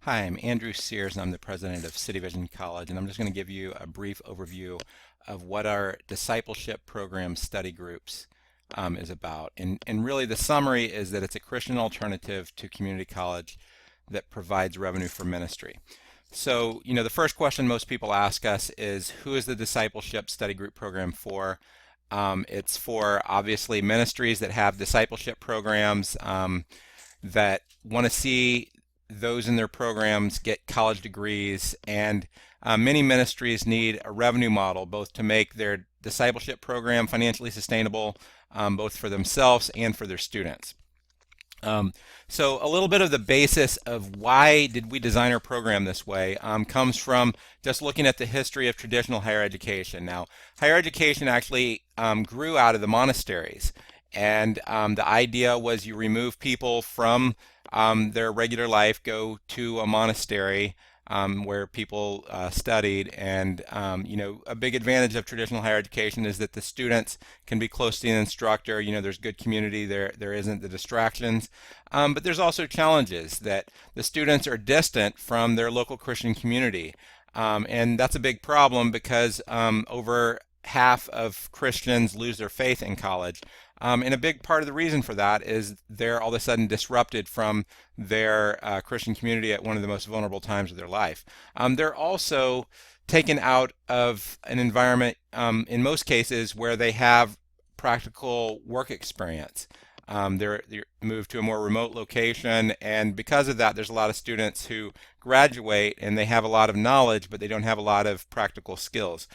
Hi, I'm Andrew Sears, and I'm the president of City Vision College, and I'm just going to give you a brief overview of what our discipleship program study groups is about. And really the summary is that it's a Christian alternative to community college that provides revenue for ministry. So, the first question most people ask us is, who is the discipleship study group program for? It's for obviously ministries that have discipleship programs that want to see those in their programs get college degrees, and many ministries need a revenue model both to make their discipleship program financially sustainable, both for themselves and for their students. So a little bit of the basis of why did we design our program this way comes from just looking at the history of traditional higher education. Now, higher education actually grew out of the monasteries, and the idea was you remove people from their regular life, go to a monastery where people studied, and a big advantage of traditional higher education is that the students can be close to the instructor. There's good community there isn't the distractions, but there's also challenges that the students are distant from their local Christian community, and that's a big problem because over half of Christians lose their faith in college. And a big part of the reason for that is they're all of a sudden disrupted from their Christian community at one of the most vulnerable times of their life. They're also taken out of an environment, in most cases, where they have practical work experience. They're moved to a more remote location, and because of that, there's a lot of students who graduate and they have a lot of knowledge, but they don't have a lot of practical skills.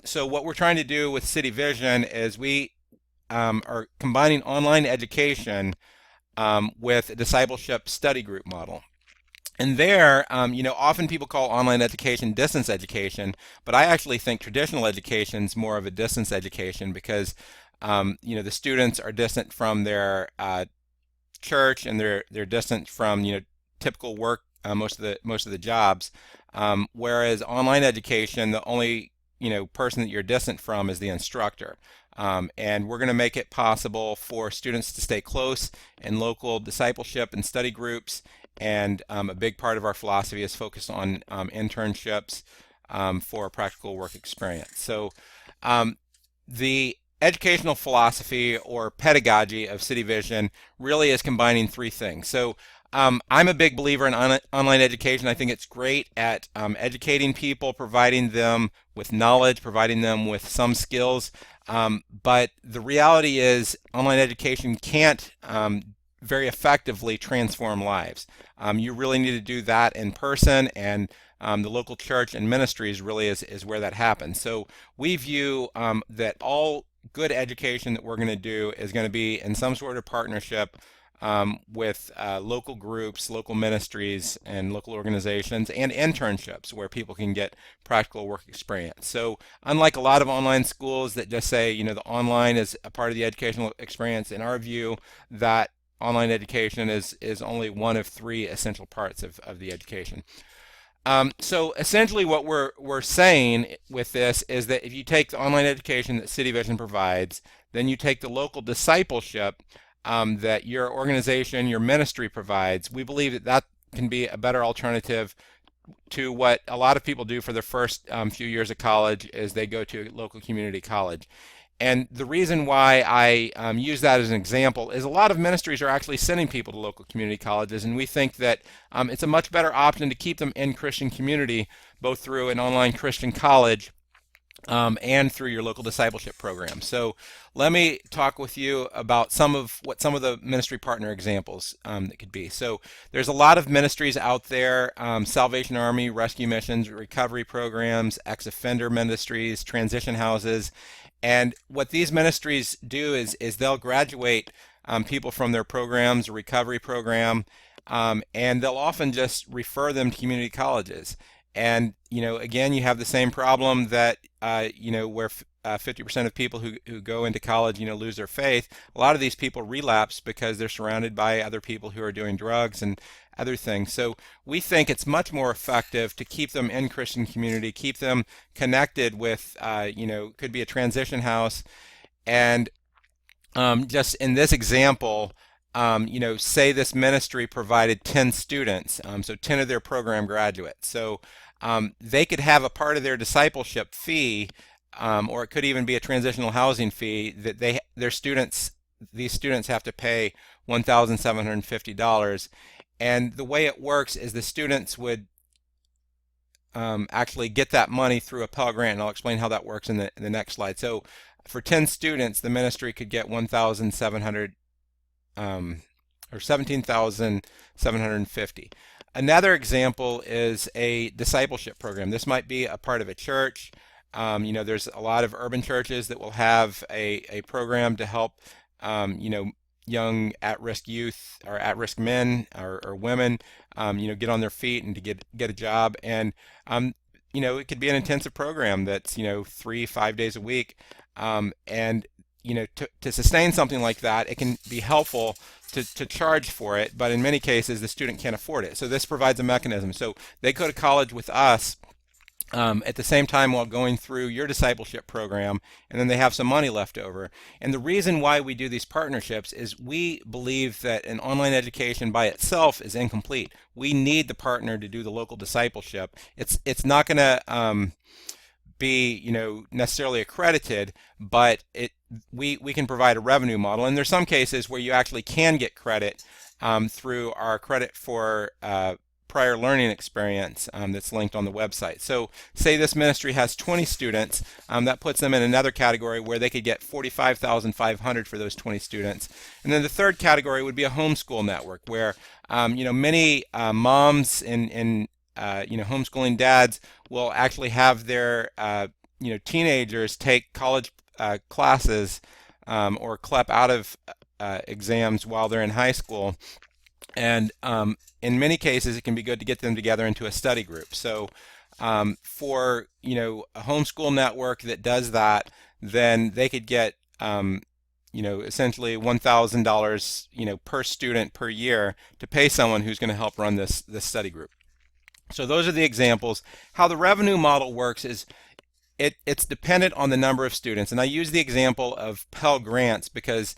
So what we're trying to do with City Vision is we are combining online education with a discipleship study group model. And there, often people call online education distance education, but I actually think traditional education is more of a distance education because, the students are distant from their church, and they're distant from, typical work, most of the jobs. Whereas online education, the only person that you're distant from is the instructor. And we're going to make it possible for students to stay close in local discipleship and study groups. And a big part of our philosophy is focused on internships for a practical work experience. So the educational philosophy or pedagogy of City Vision really is combining three things. So I'm a big believer in online education. I think it's great at educating people, providing them with knowledge, providing them with some skills. But the reality is online education can't very effectively transform lives. You really need to do that in person, and the local church and ministries really is where that happens. So we view that all good education that we're going to do is going to be in some sort of partnership with local groups, local ministries, and local organizations, and internships where people can get practical work experience. So unlike a lot of online schools that just say, the online is a part of the educational experience, in our view, that online education is only one of three essential parts of the education. So essentially what we're saying with this is that if you take the online education that City Vision provides, then you take the local discipleship that your organization, your ministry provides, we believe that that can be a better alternative to what a lot of people do for their first few years of college is they go to a local community college. And the reason why I use that as an example is a lot of ministries are actually sending people to local community colleges, and we think that it's a much better option to keep them in Christian community, both through an online Christian college and through your local discipleship program. So let me talk with you about some of the ministry partner examples that could be. So there's a lot of ministries out there, Salvation Army, rescue missions, recovery programs, ex-offender ministries, transition houses. And what these ministries do is they'll graduate people from their programs, a recovery program, and they'll often just refer them to community colleges. And again, you have the same problem that where 50% of people who go into college lose their faith. A lot of these people relapse because they're surrounded by other people who are doing drugs and other things. So we think it's much more effective to keep them in Christian community, keep them connected with could be a transition house. And just in this example, say this ministry provided 10 students, so 10 of their program graduates. So they could have a part of their discipleship fee, or it could even be a transitional housing fee that these students have to pay $1,750. And the way it works is the students would actually get that money through a Pell Grant, and I'll explain how that works in the next slide. So for 10 students, the ministry could get 1,700 or 17,750. Another example is a discipleship program. This might be a part of a church. There's a lot of urban churches that will have a program to help, young at-risk youth or at-risk men or women, get on their feet and to get a job. And, it could be an intensive program that's, 3-5 days a week. And to sustain something like that, it can be helpful to charge for it, but in many cases the student can't afford it. So this provides a mechanism. So they go to college with us at the same time while going through your discipleship program, and then they have some money left over. And the reason why we do these partnerships is we believe that an online education by itself is incomplete. We need the partner to do the local discipleship. It's not going to be necessarily accredited, but we can provide a revenue model, and there's some cases where you actually can get credit through our credit for prior learning experience that's linked on the website. So say this ministry has 20 students, that puts them in another category where they could get $45,500 for those 20 students. And then the third category would be a homeschool network where many moms and homeschooling dads will actually have their teenagers take college classes or CLEP out of exams while they're in high school. And in many cases, it can be good to get them together into a study group. So for a homeschool network that does that, then they could get essentially $1,000 per student per year to pay someone who's going to help run this study group. So those are the examples. How the revenue model works is it's dependent on the number of students. And I use the example of Pell Grants because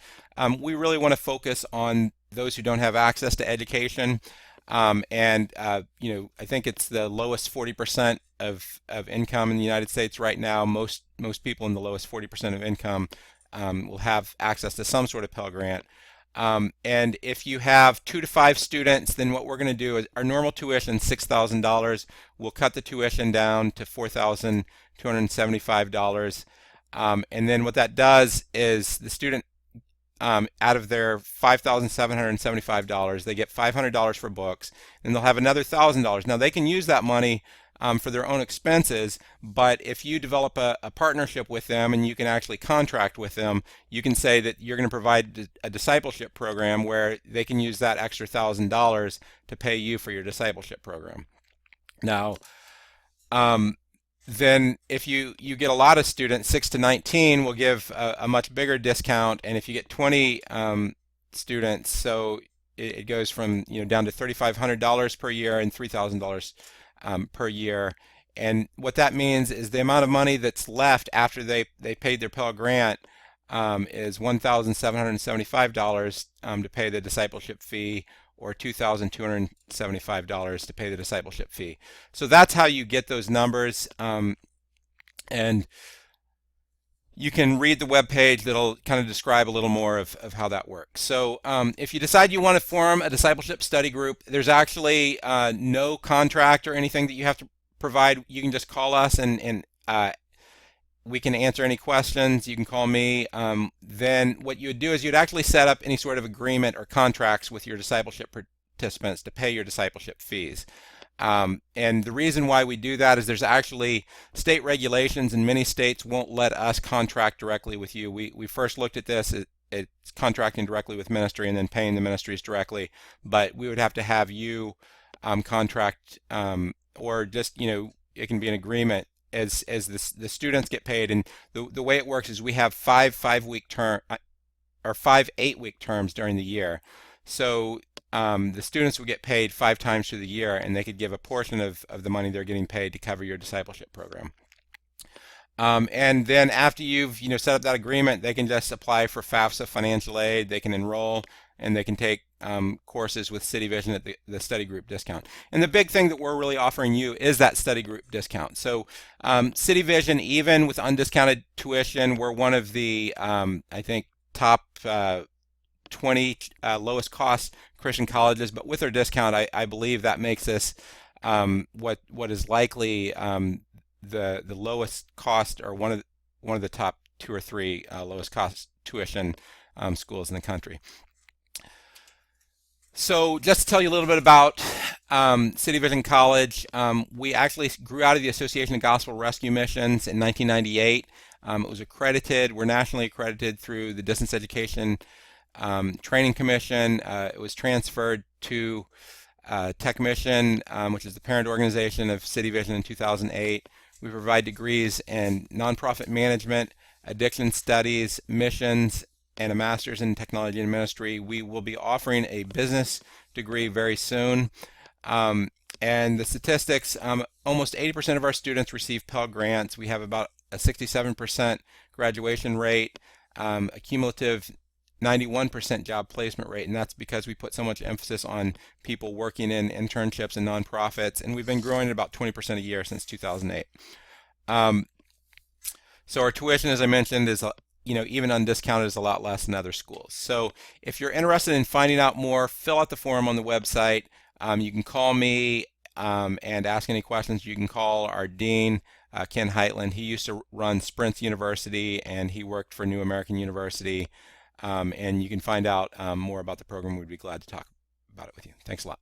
we really want to focus on those who don't have access to education. I think it's the lowest 40% of income in the United States right now. Most people in the lowest 40% of income will have access to some sort of Pell Grant. And if you have 2 to 5 students, then what we're going to do is our normal tuition, $6,000. We'll cut the tuition down to $4,275. And then what that does is the student, out of their $5,775, they get $500 for books, and they'll have another $1,000. Now they can use that money for their own expenses, but if you develop a partnership with them and you can actually contract with them, you can say that you're going to provide a discipleship program where they can use that extra $1,000 to pay you for your discipleship program. Now, then if you get a lot of students, 6 to 19 will give a much bigger discount, and if you get 20 students, so it goes from down to $3,500 per year and $3,000 per year. And what that means is the amount of money that's left after they paid their Pell Grant is $1,775 to pay the discipleship fee, or $2,275 to pay the discipleship fee. So that's how you get those numbers, and you can read the web page that'll kind of describe a little more of how that works. So if you decide you want to form a discipleship study group, there's actually no contract or anything that you have to provide. You can just call us and we can answer any questions. You can call me. Then what you would do is you'd actually set up any sort of agreement or contracts with your discipleship participants to pay your discipleship fees. And the reason why we do that is there's actually state regulations, and many states won't let us contract directly with you. We first looked at this. It's contracting directly with ministry and then paying the ministries directly, but we would have to have you contract, or just it can be an agreement as the students get paid. And the way it works is we have 5 8-week terms during the year. So the students would get paid 5 times through the year, and they could give a portion of the money they're getting paid to cover your discipleship program. And then after you've set up that agreement, they can just apply for FAFSA financial aid. They can enroll and they can take courses with City Vision at the study group discount. And the big thing that we're really offering you is that study group discount. So City Vision, even with undiscounted tuition, we're one of the, I think, top 20 lowest cost Christian colleges, but with our discount, I believe that makes us what is likely the lowest cost, or one of the top 2 or 3 lowest cost tuition schools in the country. So just to tell you a little bit about City Vision College, we actually grew out of the Association of Gospel Rescue Missions in 1998. It was accredited. We're nationally accredited through the Distance Education Training Commission. It was transferred to Tech Mission, which is the parent organization of City Vision, in 2008. We provide degrees in nonprofit management, addiction studies, missions, and a master's in technology and ministry. We will be offering a business degree very soon. And the statistics, almost 80% of our students receive Pell Grants. We have about a 67% graduation rate, a cumulative 91% job placement rate, and that's because we put so much emphasis on people working in internships and nonprofits, and we've been growing at about 20% a year since 2008. So our tuition, as I mentioned, is even undiscounted, is a lot less than other schools. So if you're interested in finding out more, fill out the form on the website. You can call me and ask any questions. You can call our dean, Ken Heitland. He used to run Sprint University, and he worked for New American University. And you can find out more about the program. We'd be glad to talk about it with you. Thanks a lot.